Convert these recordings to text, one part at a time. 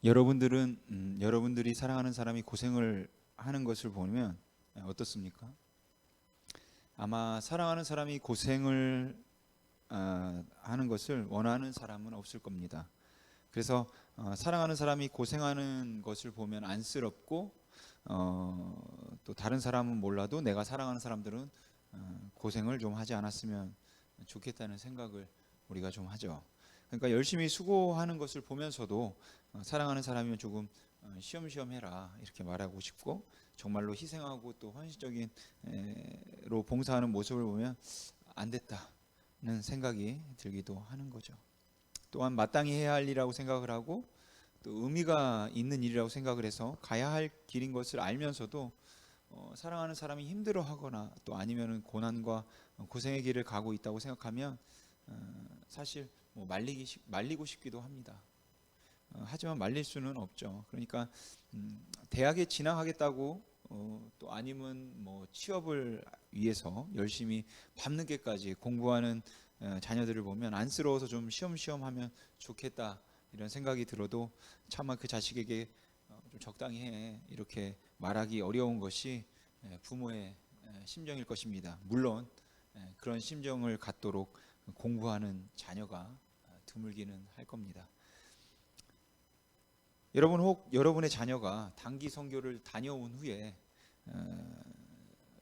여러분들이 사랑하는 사람이 고생을 하는 것을 보면 어떻습니까? 아마 사랑하는 사람이 고생을 하는 것을 원하는 사람은 없을 겁니다. 그래서 사랑하는 사람이 고생하는 것을 보면 안쓰럽고 또 다른 사람은 몰라도 내가 사랑하는 사람들은 고생을 좀 하지 않았으면 좋겠다는 생각을 우리가 좀 하죠. 그러니까 열심히 수고하는 것을 보면서도 사랑하는 사람이면 조금 쉬엄쉬엄 해라 이렇게 말하고 싶고, 정말로 희생하고 또 헌신적인 로 봉사하는 모습을 보면 안 됐다는 생각이 들기도 하는 거죠. 또한 마땅히 해야 할 일이라고 생각을 하고 또 의미가 있는 일이라고 생각을 해서 가야 할 길인 것을 알면서도 사랑하는 사람이 힘들어하거나 또 아니면은 고난과 고생의 길을 가고 있다고 생각하면 사실 뭐 말리고 싶기도 합니다. 하지만 말릴 수는 없죠. 그러니까 대학에 진학하겠다고 또 아니면 뭐 취업을 위해서 열심히 밤늦게까지 공부하는 자녀들을 보면 안쓰러워서 좀 쉬엄쉬엄 하면 좋겠다 이런 생각이 들어도 차마 그 자식에게 좀 적당히 해 이렇게 말하기 어려운 것이 부모의 심정일 것입니다. 물론 그런 심정을 갖도록 공부하는 자녀가 드물기는 할 겁니다. 여러분, 혹 여러분의 자녀가 단기 선교를 다녀온 후에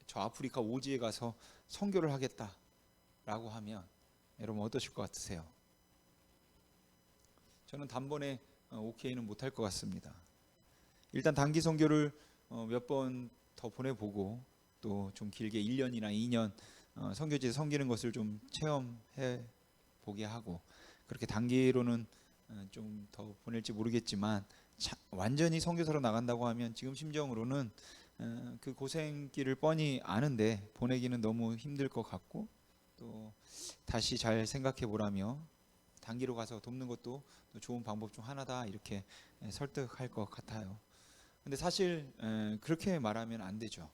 저 아프리카 오지에 가서 선교를 하겠다라고 하면 여러분 어떠실 것 같으세요? 저는 단번에 오케이는 못할 것 같습니다. 일단 단기 선교를 몇 번 더 보내보고 또 좀 길게 1년이나 2년 선교지에 섬기는 것을 좀 체험해 보게 하고, 그렇게 단기로는 좀 더 보낼지 모르겠지만 완전히 선교사로 나간다고 하면 지금 심정으로는 그 고생길을 뻔히 아는데 보내기는 너무 힘들 것 같고, 또 다시 잘 생각해 보라며 단기로 가서 돕는 것도 좋은 방법 중 하나다 이렇게 설득할 것 같아요. 근데 사실 그렇게 말하면 안 되죠.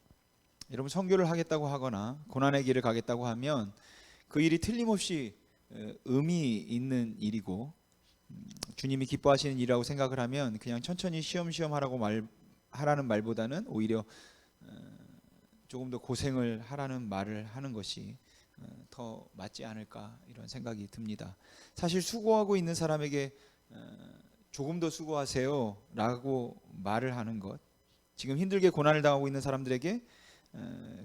여러분, 선교를 하겠다고 하거나 고난의 길을 가겠다고 하면 그 일이 틀림없이 의미 있는 일이고 주님이 기뻐하시는 일이라고 생각을 하면 그냥 천천히 쉬엄쉬엄 하라는 말보다는 오히려 조금 더 고생을 하라는 말을 하는 것이 더 맞지 않을까 이런 생각이 듭니다. 사실 수고하고 있는 사람에게 조금 더 수고하세요 라고 말을 하는 것, 지금 힘들게 고난을 당하고 있는 사람들에게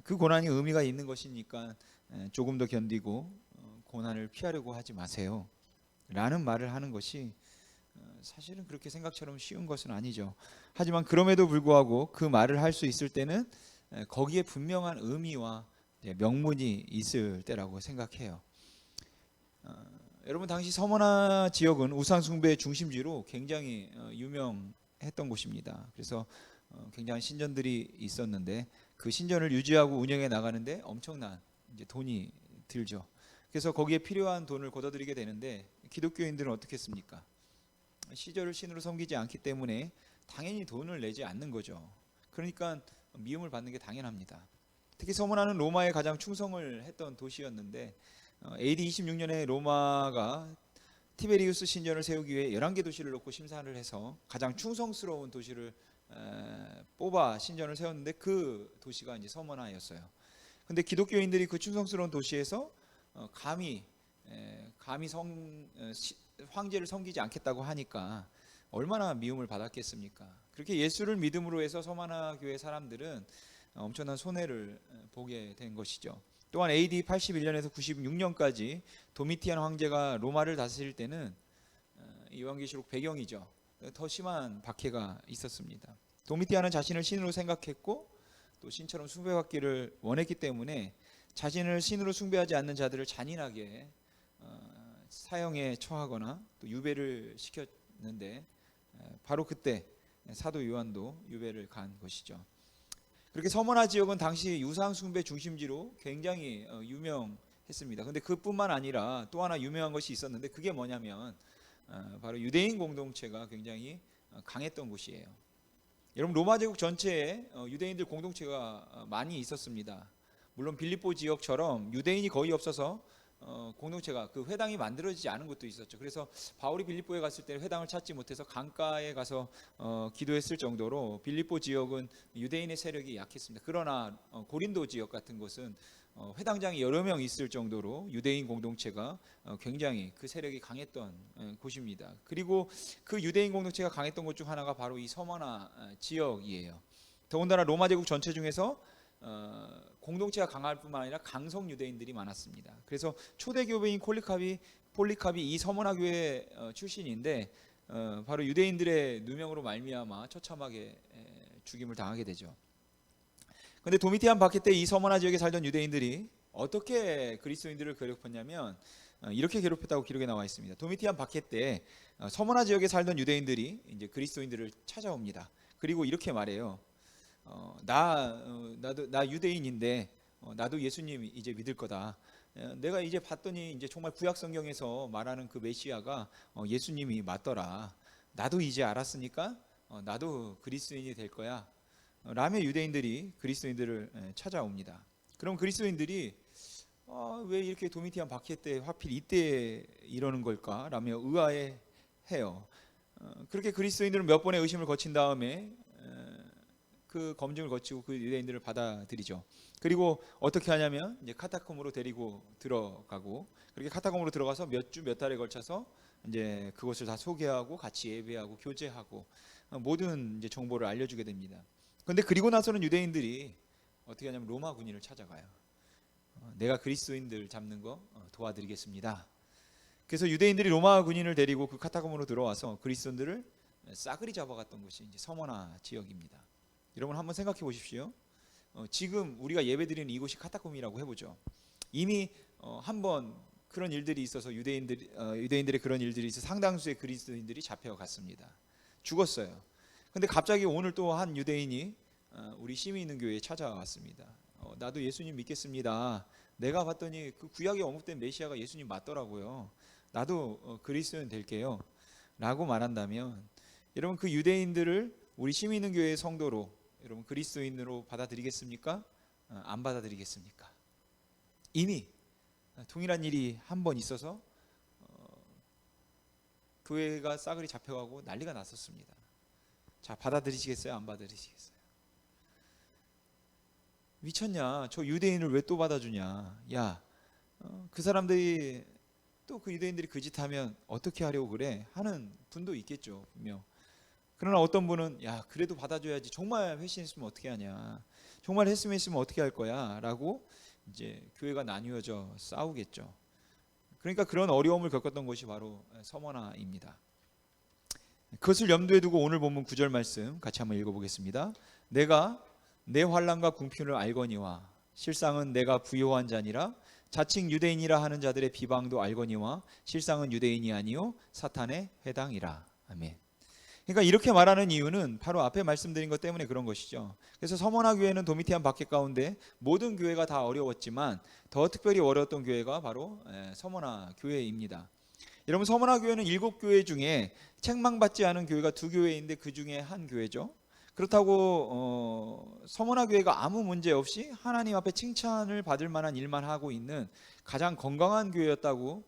그 고난이 의미가 있는 것이니까 조금 더 견디고 고난을 피하려고 하지 마세요 라는 말을 하는 것이 사실은 그렇게 생각처럼 쉬운 것은 아니죠. 하지만 그럼에도 불구하고 그 말을 할 수 있을 때는 거기에 분명한 의미와 명분이 있을 때라고 생각해요. 여러분, 당시 서머나 지역은 우상 숭배의 중심지로 굉장히 유명했던 곳입니다. 그래서 굉장한 신전들이 있었는데 그 신전을 유지하고 운영해 나가는데 엄청난 이제 돈이 들죠. 그래서 거기에 필요한 돈을 걷어들이게 되는데 기독교인들은 어떻게 했습니까? 시절을 신으로 섬기지 않기 때문에 당연히 돈을 내지 않는 거죠. 그러니까 미움을 받는 게 당연합니다. 특히 서머나는 로마에 가장 충성을 했던 도시였는데 AD 26년에 로마가 티베리우스 신전을 세우기 위해 11개 도시를 놓고 심사를 해서 가장 충성스러운 도시를 뽑아 신전을 세웠는데 그 도시가 이제 서머나였어요. 근데 기독교인들이 그 충성스러운 도시에서 감히 황제를 섬기지 않겠다고 하니까 얼마나 미움을 받았겠습니까? 그렇게 예수를 믿음으로 해서 서머나 교회 사람들은 엄청난 손해를 보게 된 것이죠. 또한 AD 81년에서 96년까지 도미티안 황제가 로마를 다스릴 때는 요한계시록 배경이죠. 더 심한 박해가 있었습니다. 도미티안은 자신을 신으로 생각했고 또 신처럼 숭배받기를 원했기 때문에 자신을 신으로 숭배하지 않는 자들을 잔인하게 사형에 처하거나 또 유배를 시켰는데 바로 그때 사도 요한도 유배를 간 것이죠. 그렇게 서머나 지역은 당시 유상 숭배 중심지로 굉장히 유명했습니다. 근데 그뿐만 아니라 또 하나 유명한 것이 있었는데 그게 뭐냐면 바로 유대인 공동체가 굉장히 강했던 곳이에요. 여러분, 로마 제국 전체에 유대인들 공동체가 많이 있었습니다. 물론 빌립보 지역처럼 유대인이 거의 없어서 공동체가 그 회당이 만들어지지 않은 것도 있었죠. 그래서 바울이 빌립보에 갔을 때 회당을 찾지 못해서 강가에 가서 기도했을 정도로 빌립보 지역은 유대인의 세력이 약했습니다. 그러나 고린도 지역 같은 곳은 회당장이 여러 명 있을 정도로 유대인 공동체가 굉장히 그 세력이 강했던 곳입니다. 그리고 그 유대인 공동체가 강했던 곳 중 하나가 바로 이 서머나 지역이에요. 더군다나 로마 제국 전체 중에서 공동체가 강할 뿐만 아니라 강성 유대인들이 많았습니다. 그래서 초대 교배인 폴리캅이 이 서머나 교회 출신인데 바로 유대인들의 누명으로 말미암아 처참하게 죽임을 당하게 되죠. 그런데 도미티안 박해 때 이 서머나 지역에 살던 유대인들이 어떻게 그리스도인들을 괴롭혔냐면 이렇게 괴롭혔다고 기록에 나와 있습니다. 도미티안 박해 때 서머나 지역에 살던 유대인들이 이제 그리스도인들을 찾아옵니다. 그리고 이렇게 말해요. 나 유대인인데 나도 예수님 이제 믿을 거다. 내가 이제 봤더니 이제 정말 구약 성경에서 말하는 그 메시아가 예수님이 맞더라. 나도 이제 알았으니까 나도 그리스도인이 될 거야. 라며 유대인들이 그리스도인들을 찾아옵니다. 그럼 그리스도인들이 왜 이렇게 도미티안 박해 때 하필 이때 이러는 걸까? 라며 의아해해요. 그렇게 그리스도인들은 몇 번의 의심을 거친 다음에 그 검증을 거치고 그 유대인들을 받아들이죠. 그리고 어떻게 하냐면 이제 카타콤으로 데리고 들어가고 그렇게 카타콤으로 들어가서 몇 주 몇 달에 걸쳐서 이제 그것을 다 소개하고 같이 예배하고 교제하고 모든 이제 정보를 알려주게 됩니다. 그런데 그리고 나서는 유대인들이 어떻게 하냐면 로마 군인을 찾아가요. 내가 그리스도인들 잡는 거 도와드리겠습니다. 그래서 유대인들이 로마 군인을 데리고 그 카타콤으로 들어와서 그리스도인들을 싸그리 잡아갔던 곳이 이제 서머나 지역입니다. 여러분 한번 생각해 보십시오. 지금 우리가 예배드리는 이곳이 카타콤이라고 해보죠. 이미 한번 그런 일들이 있어서 유대인들의 그런 일들이 있어 상당수의 그리스도인들이 잡혀갔습니다. 죽었어요. 근데 갑자기 오늘 또 한 유대인이 우리 심이 있는 교회에 찾아왔습니다. 나도 예수님 믿겠습니다. 내가 봤더니 그 구약에 언급된 메시아가 예수님 맞더라고요. 나도 그리스도인 될게요. 라고 말한다면 여러분 그 유대인들을 우리 심이 있는 교회의 성도로 여러분 그리스도인으로 받아들이겠습니까? 안 받아들이겠습니까? 이미 동일한 일이 한 번 있어서 교회가 싸그리 잡혀가고 난리가 났었습니다. 자, 받아들이시겠어요? 안 받아들이시겠어요? 미쳤냐? 저 유대인을 왜 또 받아주냐? 야, 그 사람들이 또 그 유대인들이 그 짓 하면 어떻게 하려고 그래? 하는 분도 있겠죠, 분명. 그러나 어떤 분은 야, 그래도 받아줘야지. 정말 회심했으면 어떻게 하냐? 정말 했으면 어떻게 할 거야? 라고 이제 교회가 나뉘어져 싸우겠죠. 그러니까 그런 어려움을 겪었던 것이 바로 서머나입니다. 그것을 염두에 두고 오늘 본문 9절 말씀 같이 한번 읽어보겠습니다. 내가 내 환난과 궁핍을 알거니와 실상은 내가 부요한 자니라. 자칭 유대인이라 하는 자들의 비방도 알거니와 실상은 유대인이 아니요 사탄의 회당이라. 아멘. 그러니까 이렇게 말하는 이유는 바로 앞에 말씀드린 것 때문에 그런 것이죠. 그래서 서머나 교회는 도미티안 박해 가운데 모든 교회가 다 어려웠지만 더 특별히 어려웠던 교회가 바로 서머나 교회입니다. 여러분 서머나 교회는 7교회 중에 책망받지 않은 교회가 2교회인데 그 중에 한 교회죠. 그렇다고 서머나 교회가 아무 문제 없이 하나님 앞에 칭찬을 받을 만한 일만 하고 있는 가장 건강한 교회였다고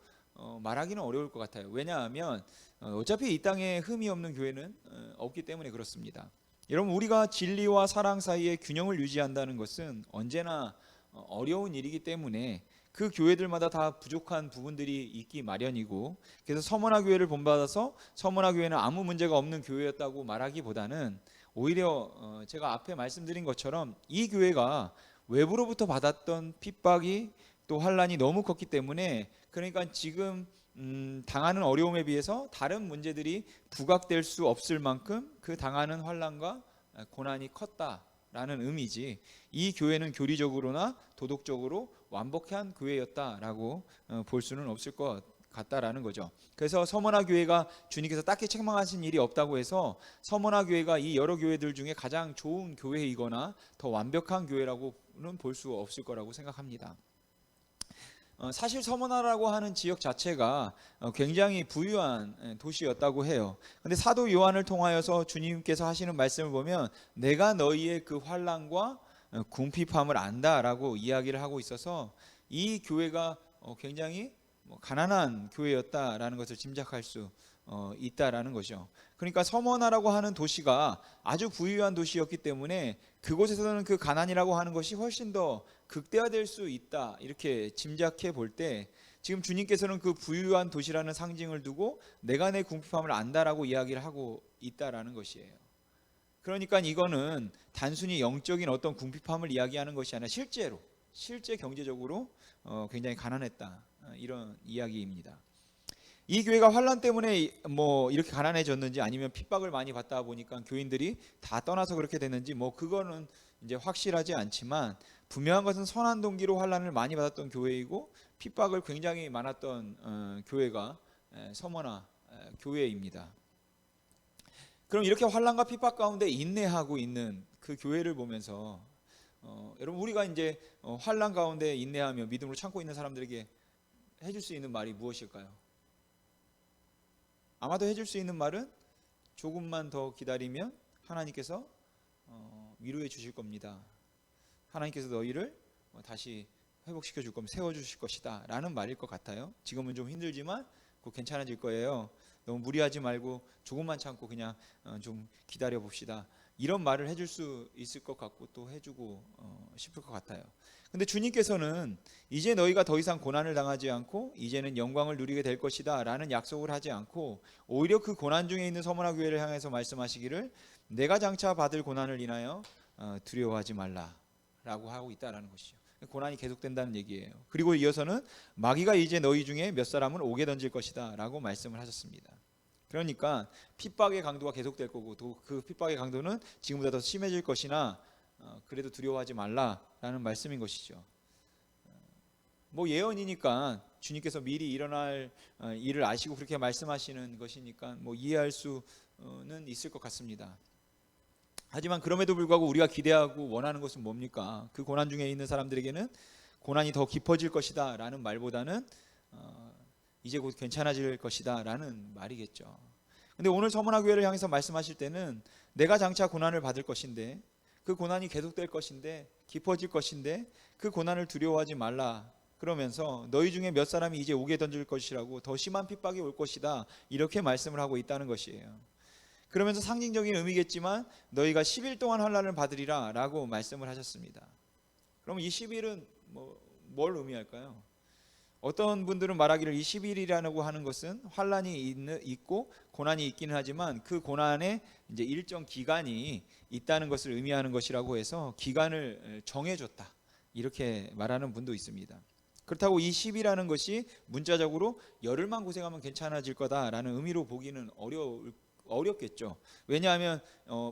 말하기는 어려울 것 같아요. 왜냐하면 어차피 이 땅에 흠이 없는 교회는 없기 때문에 그렇습니다. 여러분 우리가 진리와 사랑 사이에 균형을 유지한다는 것은 언제나 어려운 일이기 때문에 그 교회들마다 다 부족한 부분들이 있기 마련이고 그래서 서머나 교회를 본받아서 서머나 교회는 아무 문제가 없는 교회였다고 말하기보다는 오히려 제가 앞에 말씀드린 것처럼 이 교회가 외부로부터 받았던 핍박이 또 환난이 너무 컸기 때문에 그러니까 지금 당하는 어려움에 비해서 다른 문제들이 부각될 수 없을 만큼 그 당하는 환난과 고난이 컸다라는 의미지 이 교회는 교리적으로나 도덕적으로 완벽한 교회였다라고 볼 수는 없을 것 같다라는 거죠. 그래서 서머나 교회가 주님께서 딱히 책망하신 일이 없다고 해서 서머나 교회가 이 여러 교회들 중에 가장 좋은 교회이거나 더 완벽한 교회라고는 볼 수 없을 거라고 생각합니다. 사실 서머나라고 하는 지역 자체가 굉장히 부유한 도시였다고 해요. 근데 사도 요한을 통하여서 주님께서 하시는 말씀을 보면 내가 너희의 그 환난과 궁핍함을 안다라고 이야기를 하고 있어서 이 교회가 굉장히 가난한 교회였다라는 것을 짐작할 수 있다라는 거죠. 그러니까 서머나라고 하는 도시가 아주 부유한 도시였기 때문에 그곳에서는 그 가난이라고 하는 것이 훨씬 더 극대화될 수 있다, 이렇게 짐작해 볼 때 지금 주님께서는 그 부유한 도시라는 상징을 두고 내가 내 궁핍함을 안다라고 이야기를 하고 있다라는 것이에요. 그러니까 이거는 단순히 영적인 어떤 궁핍함을 이야기하는 것이 아니라 실제 경제적으로 굉장히 가난했다, 이런 이야기입니다. 이 교회가 환란 때문에 이렇게 가난해졌는지 아니면 핍박을 많이 받다 보니까 교인들이 다 떠나서 그렇게 됐는지 그거는 이제 확실하지 않지만 분명한 것은 선한 동기로 환란을 많이 받았던 교회이고 핍박을 굉장히 많았던 교회가 서머나 교회입니다. 그럼 이렇게 환란과 핍박 가운데 인내하고 있는 그 교회를 보면서 여러분, 우리가 이제 환란 가운데 인내하며 믿음으로 참고 있는 사람들에게 해줄 수 있는 말이 무엇일까요? 아마도 해줄 수 있는 말은 조금만 더 기다리면 하나님께서 위로해 주실 겁니다. 하나님께서 너희를 다시 회복시켜 줄 겁니다. 세워 주실 것이다 라는 말일 것 같아요. 지금은 좀 힘들지만 곧 괜찮아질 거예요. 너무 무리하지 말고 조금만 참고 그냥 좀 기다려 봅시다, 이런 말을 해줄 수 있을 것 같고 또 해주고 싶을 것 같아요. 근데 주님께서는 이제 너희가 더 이상 고난을 당하지 않고 이제는 영광을 누리게 될 것이다 라는 약속을 하지 않고 오히려 그 고난 중에 있는 서머나 교회를 향해서 말씀하시기를 내가 장차 받을 고난을 인하여 두려워하지 말라 라고 하고 있다라는 것이죠. 고난이 계속된다는 얘기예요. 그리고 이어서는 마귀가 이제 너희 중에 몇 사람은 옥에 던질 것이다 라고 말씀을 하셨습니다. 그러니까 핍박의 강도가 계속될 거고 또 그 핍박의 강도는 지금보다 더 심해질 것이나 그래도 두려워하지 말라라는 말씀인 것이죠. 예언이니까 주님께서 미리 일어날 일을 아시고 그렇게 말씀하시는 것이니까 이해할 수는 있을 것 같습니다. 하지만 그럼에도 불구하고 우리가 기대하고 원하는 것은 뭡니까? 그 고난 중에 있는 사람들에게는 고난이 더 깊어질 것이다 라는 말보다는 이제 곧 괜찮아질 것이다 라는 말이겠죠. 근데 오늘 서머나 교회를 향해서 말씀하실 때는 내가 장차 고난을 받을 것인데 그 고난이 계속될 것인데 깊어질 것인데 그 고난을 두려워하지 말라 그러면서 너희 중에 몇 사람이 이제 옥에 던질 것이라고 더 심한 핍박이 올 것이다, 이렇게 말씀을 하고 있다는 것이에요. 그러면서 상징적인 의미겠지만 너희가 10일 동안 환난을 받으리라 라고 말씀을 하셨습니다. 그럼 이 10일은 뭘 의미할까요? 어떤 분들은 말하기를 이 10일이라고 하는 것은 환난이 있고 고난이 있기는 하지만 그 고난에 이제 일정 기간이 있다는 것을 의미하는 것이라고 해서 기간을 정해줬다, 이렇게 말하는 분도 있습니다. 그렇다고 이 10이라는 것이 문자적으로 열흘만 고생하면 괜찮아질 거다라는 의미로 보기는 어렵겠죠. 왜냐하면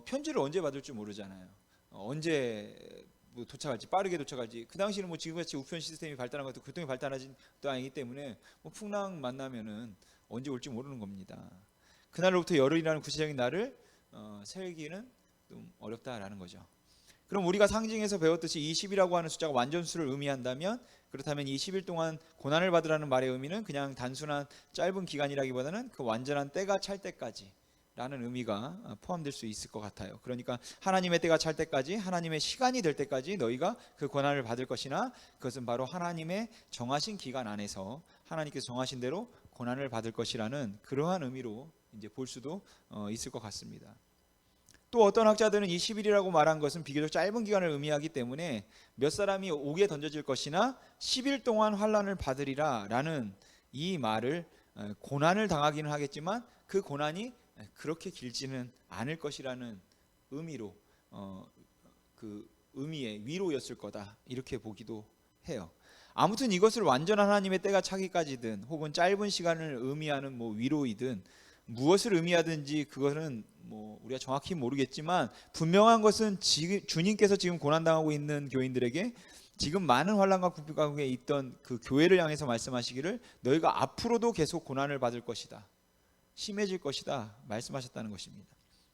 편지를 언제 받을 줄 모르잖아요. 언제 도착할지, 빠르게 도착할지. 그 당시는 지금같이 우편 시스템이 발달한 것도 교통이 발달하지 또 아니기 때문에 풍랑 만나면은 언제 올지 모르는 겁니다. 그날로부터 열흘이라는 구체적인 날을 세기는 좀 어렵다라는 거죠. 그럼 우리가 상징에서 배웠듯이 이 10이라고 하는 숫자가 완전수를 의미한다면, 그렇다면 이 10일 동안 고난을 받으라는 말의 의미는 그냥 단순한 짧은 기간이라기보다는 그 완전한 때가 찰 때까지 라는 의미가 포함될 수 있을 것 같아요. 그러니까 하나님의 때가 찰 때까지, 하나님의 시간이 될 때까지 너희가 그 고난을 받을 것이나 그것은 바로 하나님의 정하신 기간 안에서 하나님께서 정하신 대로 고난을 받을 것이라는 그러한 의미로 이제 볼 수도 있을 것 같습니다. 또 어떤 학자들은 이 10일이라고 말한 것은 비교적 짧은 기간을 의미하기 때문에 몇 사람이 옥에 던져질 것이나 10일 동안 환난을 받으리라 라는 이 말을 고난을 당하기는 하겠지만 그 고난이 그렇게 길지는 않을 것이라는 의미로 그 의미의 위로였을 거다, 이렇게 보기도 해요. 아무튼 이것을 완전한 하나님의 때가 차기까지든 혹은 짧은 시간을 의미하는 위로이든 무엇을 의미하든지 그것은 우리가 정확히 모르겠지만 분명한 것은 주님께서 지금 고난당하고 있는 교인들에게 지금 많은 환난과 궁핍 가운데 있던 그 교회를 향해서 말씀하시기를 너희가 앞으로도 계속 고난을 받을 것이다, 심해질 것이다 말씀하셨다는 것입니다.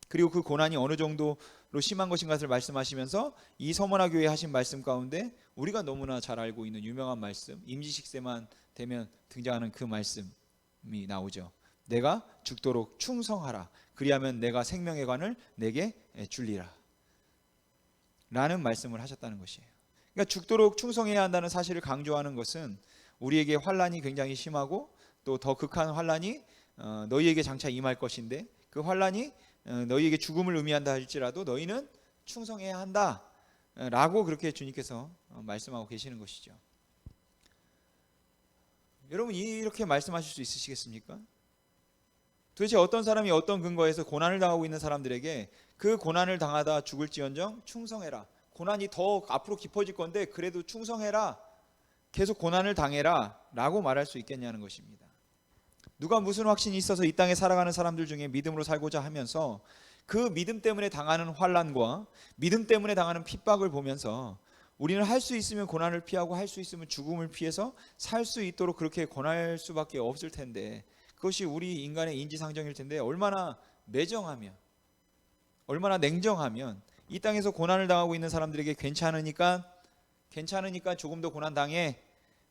그리고 그 고난이 어느 정도로 심한 것인가를 말씀하시면서 이 서머나 교회에 하신 말씀 가운데 우리가 너무나 잘 알고 있는 유명한 말씀, 임시식세만 되면 등장하는 그 말씀이 나오죠. 내가 죽도록 충성하라, 그리하면 내가 생명의 관을 내게 줄리라 라는 말씀을 하셨다는 것이에요. 그러니까 죽도록 충성해야 한다는 사실을 강조하는 것은 우리에게 환란이 굉장히 심하고 또 더 극한 환란이 너희에게 장차 임할 것인데 그 환란이 너희에게 죽음을 의미한다 할지라도 너희는 충성해야 한다 라고 그렇게 주님께서 말씀하고 계시는 것이죠. 여러분 이렇게 말씀하실 수 있으시겠습니까? 도대체 어떤 사람이 어떤 근거에서 고난을 당하고 있는 사람들에게 그 고난을 당하다 죽을지언정 충성해라, 고난이 더 앞으로 깊어질 건데 그래도 충성해라, 계속 고난을 당해라 라고 말할 수 있겠냐는 것입니다. 누가 무슨 확신이 있어서 이 땅에 살아가는 사람들 중에 믿음으로 살고자 하면서 그 믿음 때문에 당하는 환난과 믿음 때문에 당하는 핍박을 보면서 우리는 할 수 있으면 고난을 피하고 할 수 있으면 죽음을 피해서 살 수 있도록 그렇게 권할 수밖에 없을 텐데, 그것이 우리 인간의 인지상정일 텐데 얼마나 매정하면, 얼마나 냉정하면 이 땅에서 고난을 당하고 있는 사람들에게 괜찮으니까 조금 더 고난 당해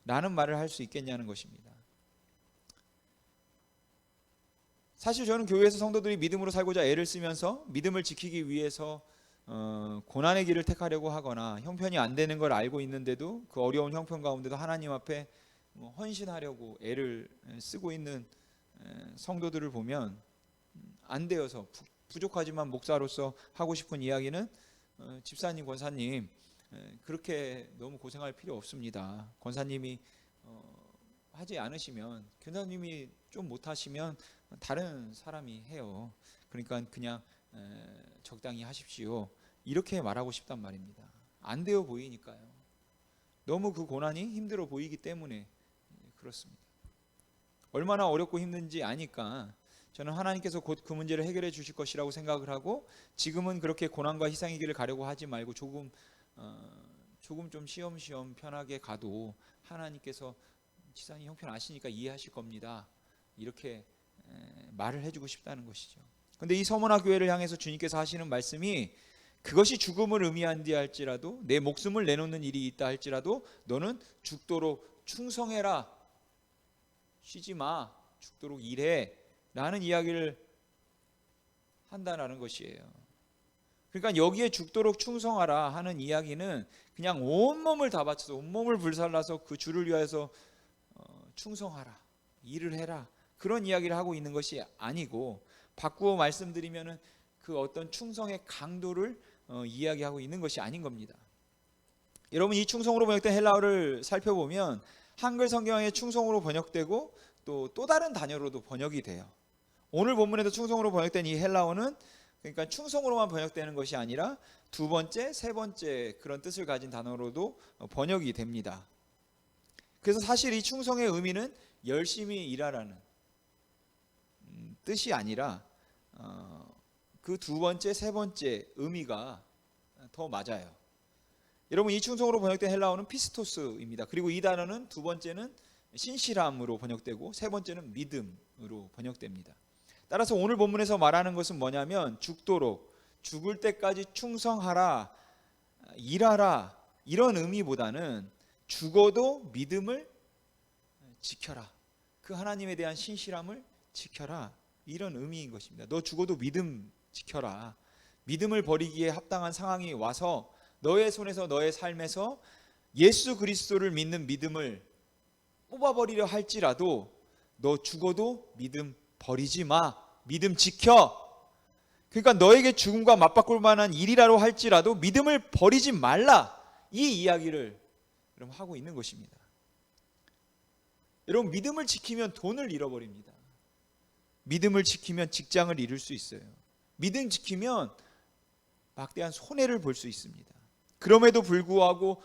라는 말을 할 수 있겠냐는 것입니다. 사실 저는 교회에서 성도들이 믿음으로 살고자 애를 쓰면서 믿음을 지키기 위해서 고난의 길을 택하려고 하거나 형편이 안 되는 걸 알고 있는데도 그 어려운 형편 가운데도 하나님 앞에 헌신하려고 애를 쓰고 있는 성도들을 보면 안 되어서, 부족하지만 목사로서 하고 싶은 이야기는 집사님, 권사님 그렇게 너무 고생할 필요 없습니다. 권사님이 하지 않으시면, 권사님이 좀 못하시면 다른 사람이 해요. 그러니까 그냥 적당히 하십시오. 이렇게 말하고 싶단 말입니다. 안 되어 보이니까요. 너무 그 고난이 힘들어 보이기 때문에 그렇습니다. 얼마나 어렵고 힘든지 아니까 저는 하나님께서 곧 그 문제를 해결해 주실 것이라고 생각을 하고, 지금은 그렇게 고난과 희생의 길을 가려고 하지 말고 조금 좀 쉬엄쉬엄 편하게 가도 하나님께서 지사님 형편 아시니까 이해하실 겁니다. 이렇게 말을 해주고 싶다는 것이죠. 그런데 이 서머나 교회를 향해서 주님께서 하시는 말씀이, 그것이 죽음을 의미한디 할지라도, 내 목숨을 내놓는 일이 있다 할지라도 너는 죽도록 충성해라, 쉬지 마, 죽도록 일해 라는 이야기를 한다는 것이에요. 그러니까 여기에 죽도록 충성하라 하는 이야기는 그냥 온몸을 다 바쳐서, 온몸을 불살라서 그 주를 위하여서 충성하라, 일을 해라, 그런 이야기를 하고 있는 것이 아니고, 바꾸어 말씀드리면은 그 어떤 충성의 강도를 이야기하고 있는 것이 아닌 겁니다. 여러분, 이 충성으로 번역된 헬라어를 살펴보면 한글 성경에 충성으로 번역되고 또 다른 단어로도 번역이 돼요. 오늘 본문에도 충성으로 번역된 이 헬라어는 그러니까 충성으로만 번역되는 것이 아니라 두 번째, 세 번째 그런 뜻을 가진 단어로도 번역이 됩니다. 그래서 사실 이 충성의 의미는 열심히 일하라는 뜻이 아니라 그 두 번째, 세 번째 의미가 더 맞아요. 여러분, 이 충성으로 번역된 헬라어는 피스토스입니다. 그리고 이 단어는 두 번째는 신실함으로 번역되고 세 번째는 믿음으로 번역됩니다. 따라서 오늘 본문에서 말하는 것은 뭐냐면, 죽도록, 죽을 때까지 충성하라, 일하라, 이런 의미보다는 죽어도 믿음을 지켜라, 그 하나님에 대한 신실함을 지켜라, 이런 의미인 것입니다. 너 죽어도 믿음 지켜라. 믿음을 버리기에 합당한 상황이 와서 너의 손에서, 너의 삶에서 예수 그리스도를 믿는 믿음을 뽑아버리려 할지라도 너 죽어도 믿음 버리지 마, 믿음 지켜. 그러니까 너에게 죽음과 맞바꿀 만한 일이라고 할지라도 믿음을 버리지 말라, 이 이야기를 여러분 하고 있는 것입니다. 여러분, 믿음을 지키면 돈을 잃어버립니다. 믿음을 지키면 직장을 잃을 수 있어요. 믿음 지키면 막대한 손해를 볼 수 있습니다. 그럼에도 불구하고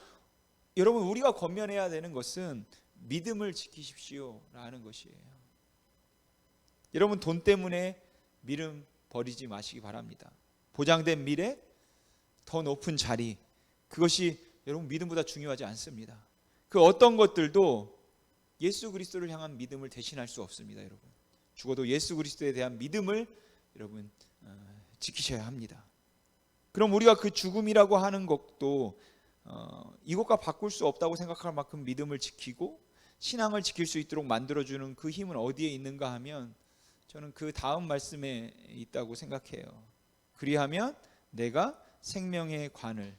여러분, 우리가 권면해야 되는 것은 믿음을 지키십시오 라는 것이에요. 여러분, 돈 때문에 믿음 버리지 마시기 바랍니다. 보장된 미래, 더 높은 자리, 그것이 여러분 믿음보다 중요하지 않습니다. 그 어떤 것들도 예수 그리스도를 향한 믿음을 대신할 수 없습니다. 여러분, 죽어도 예수 그리스도에 대한 믿음을 여러분 지키셔야 합니다. 그럼 우리가 그 죽음이라고 하는 것도 이것과 바꿀 수 없다고 생각할 만큼 믿음을 지키고 신앙을 지킬 수 있도록 만들어주는 그 힘은 어디에 있는가 하면, 저는 그 다음 말씀에 있다고 생각해요. 그리하면 내가 생명의 관을,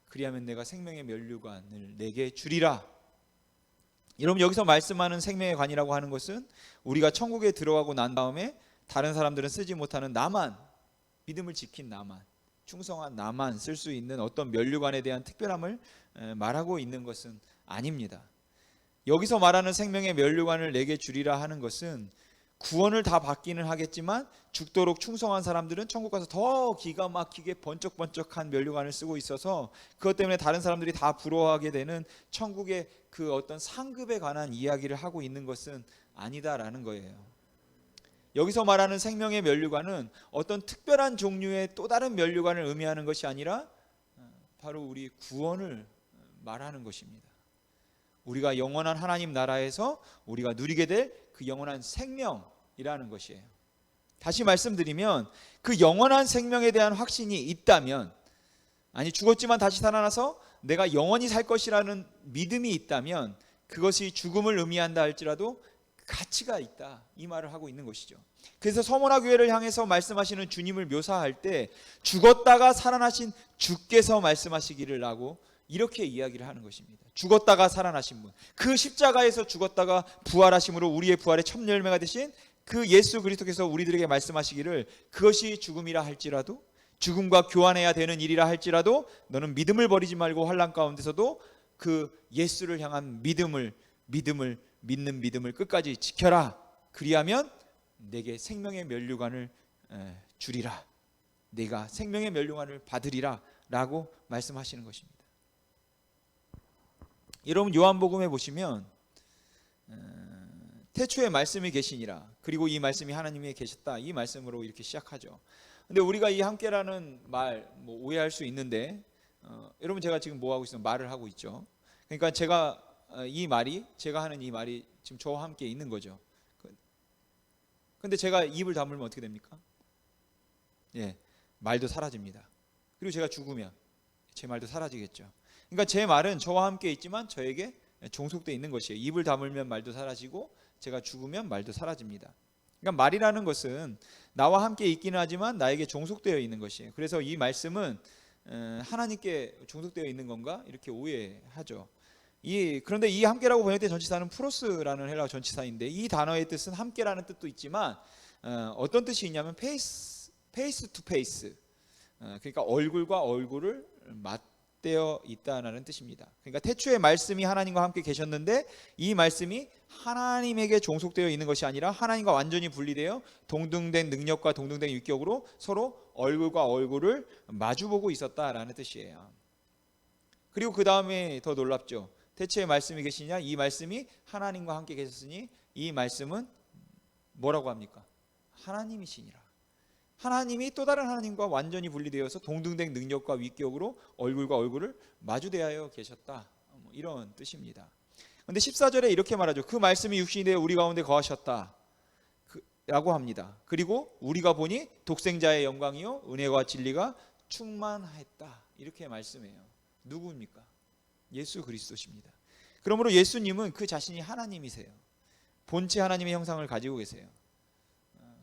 그리하면 내가 생명의 면류관을 내게 주리라. 여러분, 여기서 말씀하는 생명의 관이라고 하는 것은 우리가 천국에 들어가고 난 다음에 다른 사람들은 쓰지 못하는 나만, 믿음을 지킨 나만, 충성한 나만 쓸 수 있는 어떤 면류관에 대한 특별함을 말하고 있는 것은 아닙니다. 여기서 말하는 생명의 면류관을 내게 주리라 하는 것은 구원을 다 받기는 하겠지만 죽도록 충성한 사람들은 천국 가서 더 기가 막히게 번쩍번쩍한 면류관을 쓰고 있어서 그것 때문에 다른 사람들이 다 부러워하게 되는 천국의 그 어떤 상급에 관한 이야기를 하고 있는 것은 아니다라는 거예요. 여기서 말하는 생명의 면류관은 어떤 특별한 종류의 또 다른 면류관을 의미하는 것이 아니라 바로 우리 구원을 말하는 것입니다. 우리가 영원한 하나님 나라에서 우리가 누리게 될 그 영원한 생명이라는 것이에요. 다시 말씀드리면 그 영원한 생명에 대한 확신이 있다면, 아니 죽었지만 다시 살아나서 내가 영원히 살 것이라는 믿음이 있다면 그것이 죽음을 의미한다 할지라도 가치가 있다, 이 말을 하고 있는 것이죠. 그래서 서머나 교회를 향해서 말씀하시는 주님을 묘사할 때 죽었다가 살아나신 주께서 말씀하시기를 하고 이렇게 이야기를 하는 것입니다. 죽었다가 살아나신 분, 그 십자가에서 죽었다가 부활하심으로 우리의 부활의 첫 열매가 되신 그 예수 그리스도께서 우리들에게 말씀하시기를 그것이 죽음이라 할지라도, 죽음과 교환해야 되는 일이라 할지라도 너는 믿음을 버리지 말고 환난 가운데서도 그 예수를 향한 믿는 믿음을 끝까지 지켜라. 그리하면 내게 생명의 면류관을 주리라, 내가 생명의 면류관을 받으리라 라고 말씀하시는 것입니다. 여러분, 요한복음에 보시면 태초에 말씀이 계시니라, 그리고 이 말씀이 하나님이 계셨다, 이 말씀으로 이렇게 시작하죠. 근데 우리가 이 함께라는 말 오해할 수 있는데 여러분, 제가 지금 뭐 하고 있어요? 말을 하고 있죠. 그러니까 제가 하는 이 말이 지금 저와 함께 있는 거죠. 근데 제가 입을 다물면 어떻게 됩니까? 말도 사라집니다. 그리고 제가 죽으면 제 말도 사라지겠죠. 그러니까 제 말은 저와 함께 있지만 저에게 종속되어 있는 것이에요. 입을 다물면 말도 사라지고 제가 죽으면 말도 사라집니다. 그러니까 말이라는 것은 나와 함께 있기는 하지만 나에게 종속되어 있는 것이에요. 그래서 이 말씀은 하나님께 종속되어 있는 건가? 이렇게 오해하죠. 그런데 이 함께라고 번역된 전치사는 프로스라는 헬라어 전치사인데, 이 단어의 뜻은 함께라는 뜻도 있지만 어떤 뜻이 있냐면 페이스 투 페이스, 그러니까 얼굴과 얼굴을 맞대어 있다는 뜻입니다. 그러니까 태초에 말씀이 하나님과 함께 계셨는데 이 말씀이 하나님에게 종속되어 있는 것이 아니라 하나님과 완전히 분리되어 동등된 능력과 동등된 위격으로 서로 얼굴과 얼굴을 마주보고 있었다라는 뜻이에요. 그리고 그 다음에 더 놀랍죠. 태초에 말씀이 계시냐, 이 말씀이 하나님과 함께 계셨으니 이 말씀은 뭐라고 합니까? 하나님이시니라. 하나님이 또 다른 하나님과 완전히 분리되어서 동등된 능력과 위격으로 얼굴과 얼굴을 마주대하여 계셨다, 이런 뜻입니다. 그런데 14절에 이렇게 말하죠. 그 말씀이 육신이 되어 우리 가운데 거하셨다 라고 합니다. 그리고 우리가 보니 독생자의 영광이요 은혜와 진리가 충만했다, 이렇게 말씀해요. 누구입니까? 예수 그리스도십니다. 그러므로 예수님은 그 자신이 하나님이세요. 본체 하나님의 형상을 가지고 계세요.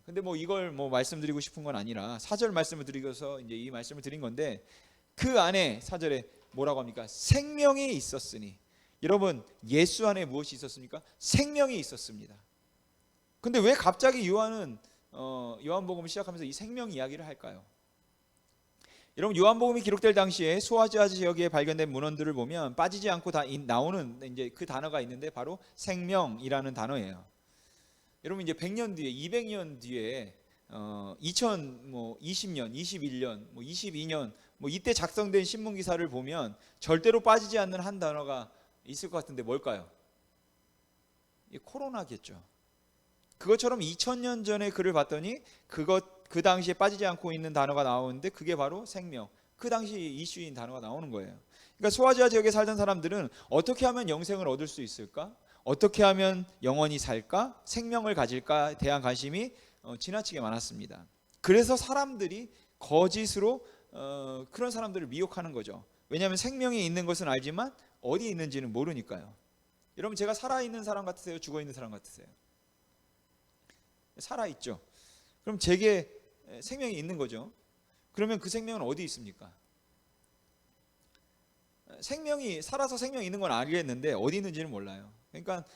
근데 이걸 말씀드리고 싶은 건 아니라 4절 말씀을 드리고서 이제 이 말씀을 드린 건데, 그 안에 4절에 뭐라고 합니까? 생명이 있었으니. 여러분, 예수 안에 무엇이 있었습니까? 생명이 있었습니다. 근데 왜 갑자기 요한은 요한복음을 시작하면서 이 생명 이야기를 할까요? 여러분, 요한복음이 기록될 당시에 소아시아 지역에 발견된 문헌들을 보면 빠지지 않고 다 나오는 이제 그 단어가 있는데 바로 생명이라는 단어예요. 여러분, 이제 100년 뒤에, 200년 뒤에 2020년, 21년, 22년 이때 작성된 신문 기사를 보면 절대로 빠지지 않는 한 단어가 있을 것 같은데 뭘까요? 코로나겠죠. 그것처럼 2000년 전에 글을 봤더니 그 당시에 빠지지 않고 있는 단어가 나오는데 그게 바로 생명, 그 당시 이슈인 단어가 나오는 거예요. 그러니까 소아시아 지역에 살던 사람들은 어떻게 하면 영생을 얻을 수 있을까? 어떻게 하면 영원히 살까? 생명을 가질까에 대한 관심이 지나치게 많았습니다. 그래서 사람들이 거짓으로 그런 사람들을 미혹하는 거죠. 왜냐하면 생명이 있는 것은 알지만 어디에 있는지는 모르니까요. 여러분, 제가 살아있는 사람 같으세요? 죽어있는 사람 같으세요? 살아있죠. 그럼 제게 생명이 있는 거죠. 그러면 그 생명은 어디 있습니까? 생명이 살아서 생명이 있는 건 알겠는데 어디 있는지는 몰라요. 그러니까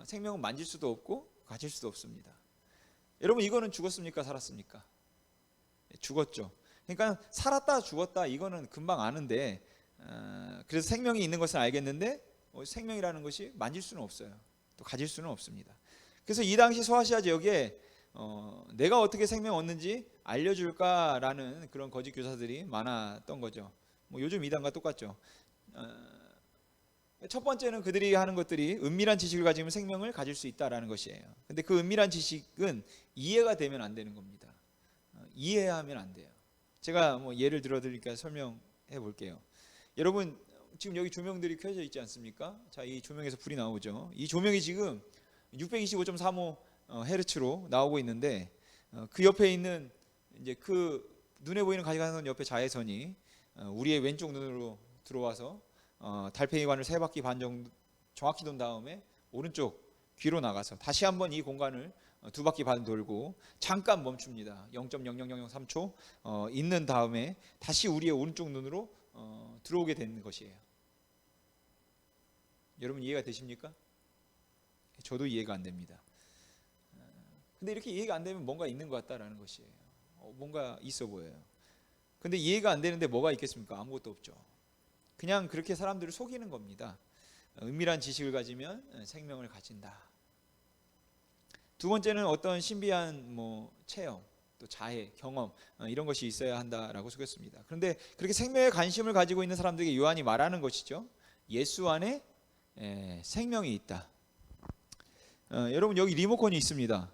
생명은 만질 수도 없고 가질 수도 없습니다. 여러분 이거는 죽었습니까? 살았습니까? 죽었죠. 그러니까 살았다 죽었다 이거는 금방 아는데 그래서 생명이 있는 것은 알겠는데 생명이라는 것이 만질 수는 없어요. 또 가질 수는 없습니다. 그래서 이 당시 소아시아 지역에 내가 어떻게 생명 얻는지 알려줄까라는 그런 거짓 교사들이 많았던 거죠. 뭐 요즘 이단과 똑같죠. 첫 번째는 그들이 하는 것들이 은밀한 지식을 가지면 생명을 가질 수 있다라는 것이에요. 근데 그 은밀한 지식은 이해가 되면 안 되는 겁니다. 이해하면 안 돼요. 제가 뭐 예를 들어 드리니까 설명해 볼게요. 여러분 지금 여기 조명들이 켜져 있지 않습니까? 자, 이 조명에서 불이 나오죠. 이 조명이 지금 625.35 헤르츠로 나오고 있는데 그 옆에 있는 이제 그 눈에 보이는 가시광선 옆에 자외선이 우리의 왼쪽 눈으로 들어와서 달팽이관을 3바퀴 반 정도 정확히 돈 다음에 오른쪽 귀로 나가서 다시 한번 이 공간을 2바퀴 반 돌고 잠깐 멈춥니다. 0.00003초 있는 다음에 다시 우리의 오른쪽 눈으로 들어오게 되는 것이에요. 여러분 이해가 되십니까? 저도 이해가 안 됩니다. 근데 이렇게 이해가 안 되면 뭔가 있는 것 같다라는 것이에요. 뭔가 있어 보여요. 근데 이해가 안 되는데 뭐가 있겠습니까? 아무것도 없죠. 그냥 그렇게 사람들을 속이는 겁니다. 은밀한 지식을 가지면 생명을 가진다. 두 번째는 어떤 신비한 체험, 또 자해, 경험 이런 것이 있어야 한다라고 속였습니다. 그런데 그렇게 생명에 관심을 가지고 있는 사람들에게 요한이 말하는 것이죠. 예수 안에 생명이 있다. 여러분 여기 리모컨이 있습니다.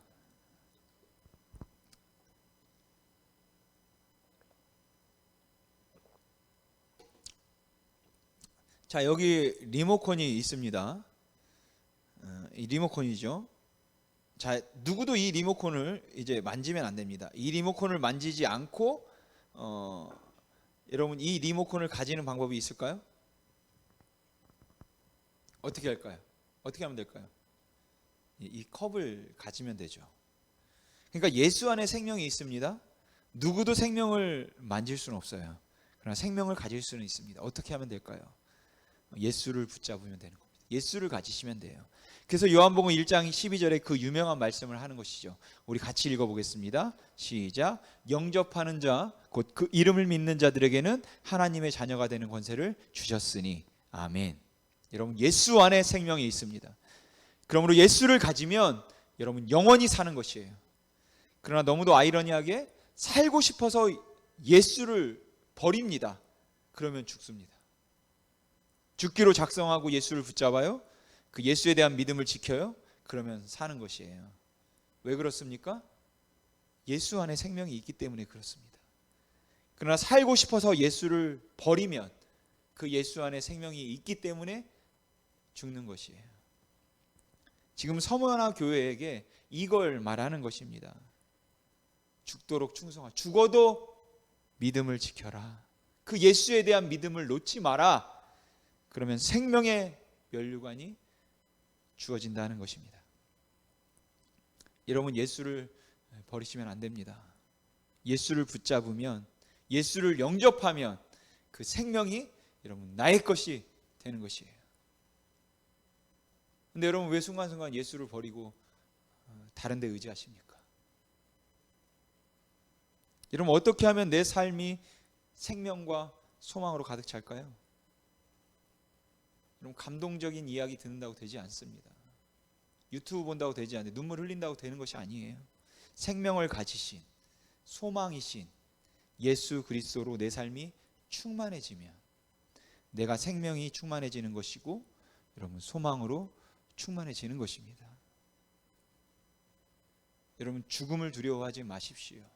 자, 여기 리모컨이 있습니다. 이 리모컨이죠. 자, 누구도 이 리모컨을 이제 만지면 안 됩니다. 이 리모컨을 만지지 않고 여러분 이 리모컨을 가지는 방법이 있을까요? 어떻게 할까요? 어떻게 하면 될까요? 이 컵을 가지면 되죠. 그러니까 예수 안에 생명이 있습니다. 누구도 생명을 만질 수는 없어요. 그러나 생명을 가질 수는 있습니다. 어떻게 하면 될까요? 예수를 붙잡으면 되는 겁니다. 예수를 가지시면 돼요. 그래서 요한복음 1장 12절에 그 유명한 말씀을 하는 것이죠. 우리 같이 읽어보겠습니다. 시작. 영접하는 자 곧 그 이름을 믿는 자들에게는 하나님의 자녀가 되는 권세를 주셨으니 아멘. 여러분 예수 안에 생명이 있습니다. 그러므로 예수를 가지면 여러분 영원히 사는 것이에요. 그러나 너무도 아이러니하게 살고 싶어서 예수를 버립니다. 그러면 죽습니다. 죽기로 작성하고 예수를 붙잡아요. 그 예수에 대한 믿음을 지켜요. 그러면 사는 것이에요. 왜 그렇습니까? 예수 안에 생명이 있기 때문에 그렇습니다. 그러나 살고 싶어서 예수를 버리면 그 예수 안에 생명이 있기 때문에 죽는 것이에요. 지금 서머나 교회에게 이걸 말하는 것입니다. 죽도록 충성하라. 죽어도 믿음을 지켜라. 그 예수에 대한 믿음을 놓지 마라. 그러면 생명의 면류관이 주어진다는 것입니다. 여러분 예수를 버리시면 안 됩니다. 예수를 붙잡으면 예수를 영접하면 그 생명이 여러분 나의 것이 되는 것이에요. 근데 여러분 왜 순간순간 예수를 버리고 다른 데 의지하십니까? 여러분 어떻게 하면 내 삶이 생명과 소망으로 가득 찰까요? 여러분 감동적인 이야기 듣는다고 되지 않습니다. 유튜브 본다고 되지 않는데 눈물 흘린다고 되는 것이 아니에요. 생명을 가지신 소망이신 예수 그리스도로 내 삶이 충만해지면 내가 생명이 충만해지는 것이고 여러분 소망으로 충만해지는 것입니다. 여러분 죽음을 두려워하지 마십시오.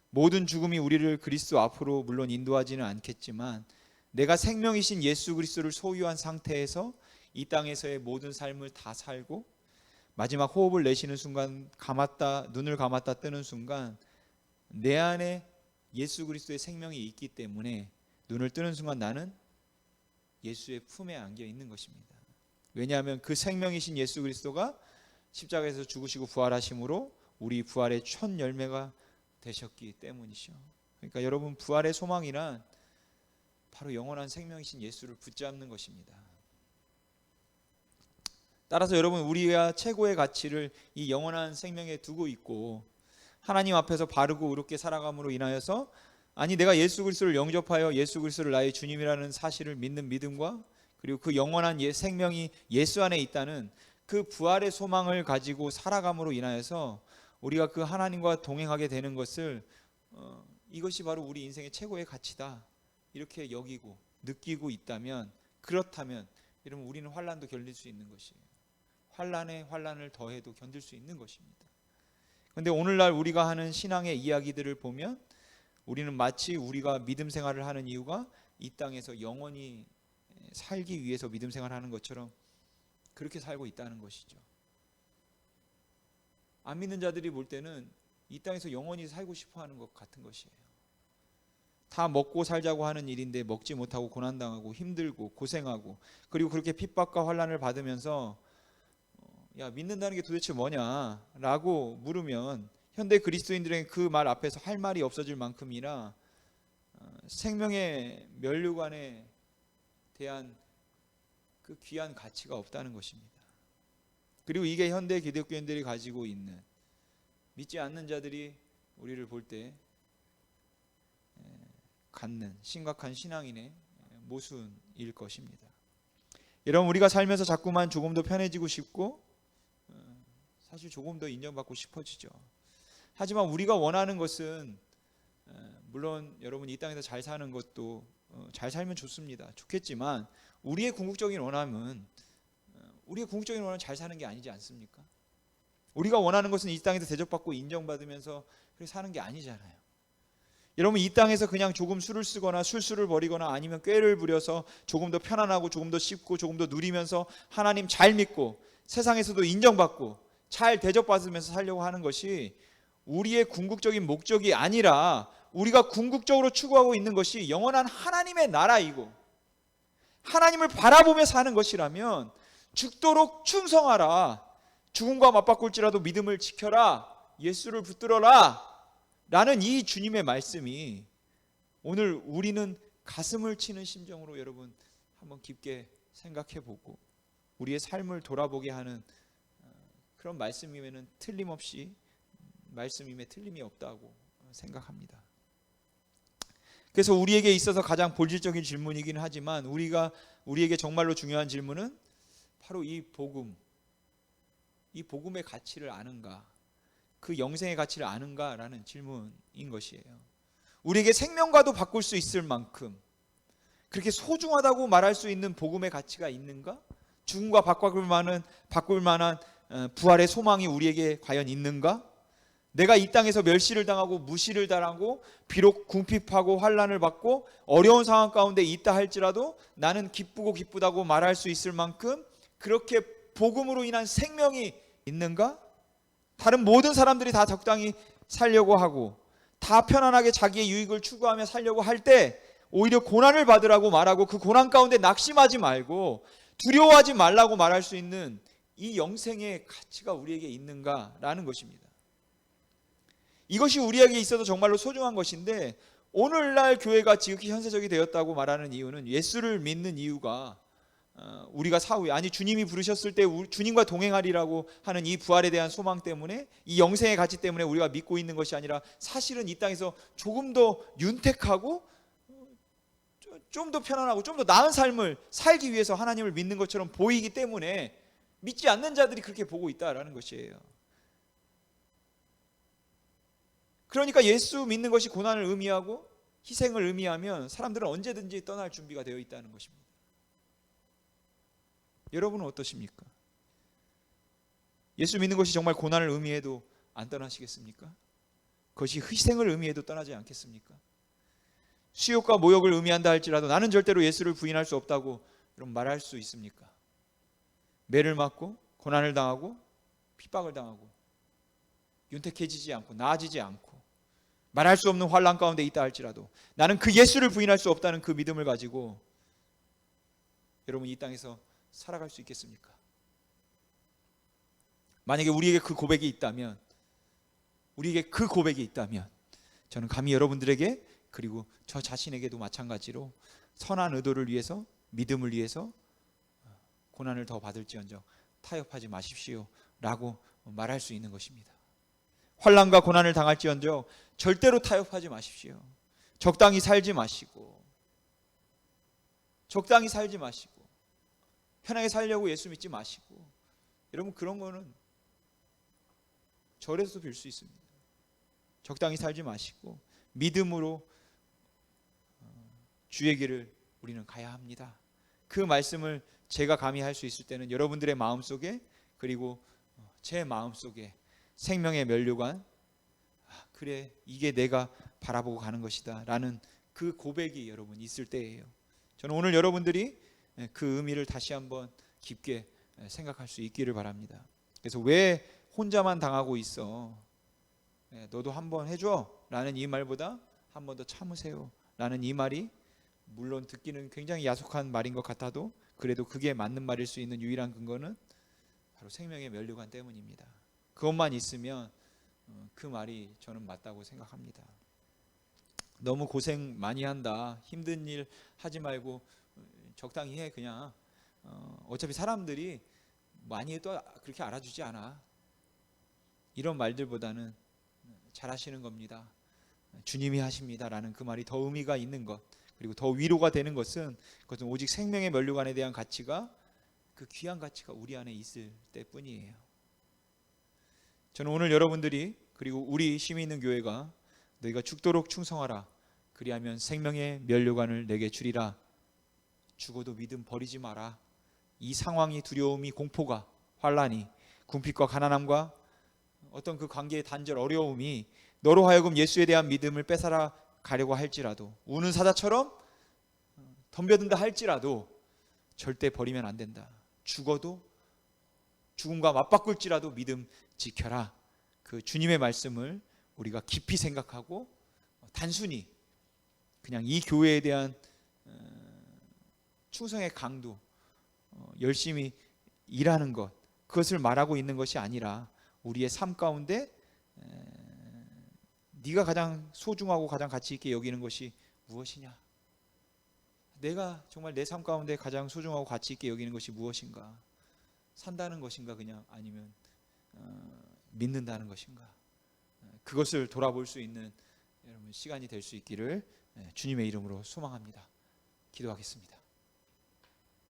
모든 죽음이 우리를 그리스도 앞으로 물론 인도하지는 않겠지만 내가 생명이신 예수 그리스도를 소유한 상태에서 이 땅에서의 모든 삶을 다 살고 마지막 호흡을 내쉬는 순간 눈을 감았다 뜨는 순간 내 안에 예수 그리스도의 생명이 있기 때문에 눈을 뜨는 순간 나는 예수의 품에 안겨 있는 것입니다. 왜냐하면 그 생명이신 예수 그리스도가 십자가에서 죽으시고 부활하심으로 우리 부활의 첫 열매가 되셨기 때문이죠. 그러니까 여러분 부활의 소망이란 바로 영원한 생명이신 예수를 붙잡는 것입니다. 따라서 여러분, 우리가 최고의 가치를 이 영원한 생명에 두고 있고 하나님 앞에서 바르고 의롭게 살아감으로 인하여서, 아니 내가 예수 그리스도를 영접하여 예수 그리스도를 나의 주님이라는 사실을 믿는 믿음과, 그리고 그 영원한 생명이 예수 안에 있다는 그 부활의 소망을 가지고 살아감으로 인하여서 우리가 그 하나님과 동행하게 되는 것을, 이것이 바로 우리 인생의 최고의 가치다 이렇게 여기고 느끼고 있다면, 그렇다면 여러분, 우리는 환난도 견딜 수 있는 것이에요. 환난에 환난을 더해도 견딜 수 있는 것입니다. 그런데 오늘날 우리가 하는 신앙의 이야기들을 보면 우리는 마치 우리가 믿음 생활을 하는 이유가 이 땅에서 영원히 살기 위해서 믿음 생활을 하는 것처럼 그렇게 살고 있다는 것이죠. 안 믿는 자들이 볼 때는 이 땅에서 영원히 살고 싶어 하는 것 같은 것이에요. 다 먹고 살자고 하는 일인데 먹지 못하고 고난당하고 힘들고 고생하고, 그리고 그렇게 핍박과 환난을 받으면서 야, 믿는다는 게 도대체 뭐냐 라고 물으면 현대 그리스도인들에게 그 말 앞에서 할 말이 없어질 만큼이나 생명의 면류관에 대한 그 귀한 가치가 없다는 것입니다. 그리고 이게 현대 기독교인들이 가지고 있는, 믿지 않는 자들이 우리를 볼 때 갖는 심각한 신앙인의 모순일 것입니다. 여러분, 우리가 살면서 자꾸만 조금 더 편해지고 싶고 사실 조금 더 인정받고 싶어지죠. 하지만 우리가 원하는 것은, 물론 여러분 이 땅에서 잘 사는 것도 잘 살면 좋습니다. 좋겠지만 우리의 궁극적인 원함은 잘 사는 게 아니지 않습니까? 우리가 원하는 것은 이 땅에서 대접받고 인정받으면서 그렇게 사는 게 아니잖아요. 여러분, 이 땅에서 그냥 조금 술을 쓰거나 술수를 버리거나 아니면 꾀를 부려서 조금 더 편안하고 조금 더 쉽고 조금 더 누리면서 하나님 잘 믿고 세상에서도 인정받고 잘 대접받으면서 살려고 하는 것이 우리의 궁극적인 목적이 아니라, 우리가 궁극적으로 추구하고 있는 것이 영원한 하나님의 나라이고 하나님을 바라보며 사는 것이라면 죽도록 충성하라, 죽음과 맞바꿀지라도 믿음을 지켜라, 예수를 붙들어라 라는 이 주님의 말씀이 오늘 우리는 가슴을 치는 심정으로 여러분 한번 깊게 생각해 보고 우리의 삶을 돌아보게 하는 그런 말씀임에는 틀림없이 말씀임에 틀림이 없다고 생각합니다. 그래서 우리에게 있어서 가장 본질적인 질문이긴 하지만 우리에게 정말로 중요한 질문은 바로 이 복음의 가치를 아는가, 그 영생의 가치를 아는가라는 질문인 것이에요. 우리에게 생명과도 바꿀 수 있을 만큼 그렇게 소중하다고 말할 수 있는 복음의 가치가 있는가? 죽음과 바꿀 만한 부활의 소망이 우리에게 과연 있는가? 내가 이 땅에서 멸시를 당하고 무시를 당하고 비록 궁핍하고 환난을 받고 어려운 상황 가운데 있다 할지라도 나는 기쁘다고 말할 수 있을 만큼 그렇게 복음으로 인한 생명이 있는가? 다른 모든 사람들이 다 적당히 살려고 하고 다 편안하게 자기의 유익을 추구하며 살려고 할 때 오히려 고난을 받으라고 말하고 그 고난 가운데 낙심하지 말고 두려워하지 말라고 말할 수 있는 이 영생의 가치가 우리에게 있는가라는 것입니다. 이것이 우리에게 있어도 정말로 소중한 것인데, 오늘날 교회가 지극히 현세적이 되었다고 말하는 이유는 예수를 믿는 이유가 우리가 사후에, 아니 주님이 부르셨을 때 주님과 동행하리라고 하는 이 부활에 대한 소망 때문에, 이 영생의 가치 때문에 우리가 믿고 있는 것이 아니라 사실은 이 땅에서 조금 더 윤택하고 좀 더 편안하고 좀 더 나은 삶을 살기 위해서 하나님을 믿는 것처럼 보이기 때문에 믿지 않는 자들이 그렇게 보고 있다라는 것이에요. 그러니까 예수 믿는 것이 고난을 의미하고 희생을 의미하면 사람들은 언제든지 떠날 준비가 되어 있다는 것입니다. 여러분은 어떠십니까? 예수 믿는 것이 정말 고난을 의미해도 안 떠나시겠습니까? 그것이 희생을 의미해도 떠나지 않겠습니까? 수욕과 모욕을 의미한다 할지라도 나는 절대로 예수를 부인할 수 없다고 여러분 말할 수 있습니까? 매를 맞고 고난을 당하고 핍박을 당하고 윤택해지지 않고 나아지지 않고 말할 수 없는 환난 가운데 있다 할지라도 나는 그 예수를 부인할 수 없다는 그 믿음을 가지고 여러분 이 땅에서 살아갈 수 있겠습니까? 만약에 우리에게 그 고백이 있다면 저는 감히 여러분들에게, 그리고 저 자신에게도 마찬가지로 선한 의도를 위해서, 믿음을 위해서 고난을 더 받을지언정 타협하지 마십시오라고 말할 수 있는 것입니다. 환난과 고난을 당할지언정 절대로 타협하지 마십시오. 적당히 살지 마시고 편하게 살려고 예수 믿지 마시고, 여러분 그런 거는 절에서도 빌 수 있습니다. 적당히 살지 마시고 믿음으로 주의 길을 우리는 가야 합니다. 그 말씀을 제가 감히 할 수 있을 때는 여러분들의 마음속에, 그리고 제 마음속에 생명의 면류관, 그래 이게 내가 바라보고 가는 것이다 라는 그 고백이 여러분 있을 때예요. 저는 오늘 여러분들이 그 의미를 다시 한번 깊게 생각할 수 있기를 바랍니다. 그래서 왜 혼자만 당하고 있어, 너도 한번 해줘 라는 이 말보다 한 번 더 참으세요 라는 이 말이, 물론 듣기는 굉장히 야속한 말인 것 같아도 그래도 그게 맞는 말일 수 있는 유일한 근거는 바로 생명의 면류관 때문입니다. 그것만 있으면 그 말이 저는 맞다고 생각합니다. 너무 고생 많이 한다, 힘든 일 하지 말고 적당히 해, 그냥 어차피 사람들이 많이 해도 그렇게 알아주지 않아, 이런 말들보다는 잘하시는 겁니다, 주님이 하십니다 라는 그 말이 더 의미가 있는 것, 그리고 더 위로가 되는 것은 그것은 오직 생명의 면류관에 대한 가치가, 그 귀한 가치가 우리 안에 있을 때뿐이에요. 저는 오늘 여러분들이, 그리고 우리 심히 있는 교회가 너희가 죽도록 충성하라, 그리하면 생명의 면류관을 내게 주리라, 죽어도 믿음 버리지 마라, 이 상황이, 두려움이, 공포가, 환난이, 궁핍과 가난함과 어떤 그 관계의 단절, 어려움이 너로 하여금 예수에 대한 믿음을 뺏어라 가려고 할지라도, 우는 사자처럼 덤벼든다 할지라도 절대 버리면 안 된다. 죽어도, 죽음과 맞바꿀지라도 믿음 지켜라. 그 주님의 말씀을 우리가 깊이 생각하고 단순히 그냥 이 교회에 대한 충성의 강도, 열심히 일하는 것, 그것을 말하고 있는 것이 아니라 우리의 삶 가운데 네가 가장 소중하고 가장 가치 있게 여기는 것이 무엇이냐, 내가 정말 내 삶 가운데 가장 소중하고 가치 있게 여기는 것이 무엇인가, 산다는 것인가, 그냥 아니면 믿는다는 것인가, 그것을 돌아볼 수 있는 여러분 시간이 될 수 있기를 주님의 이름으로 소망합니다. 기도하겠습니다.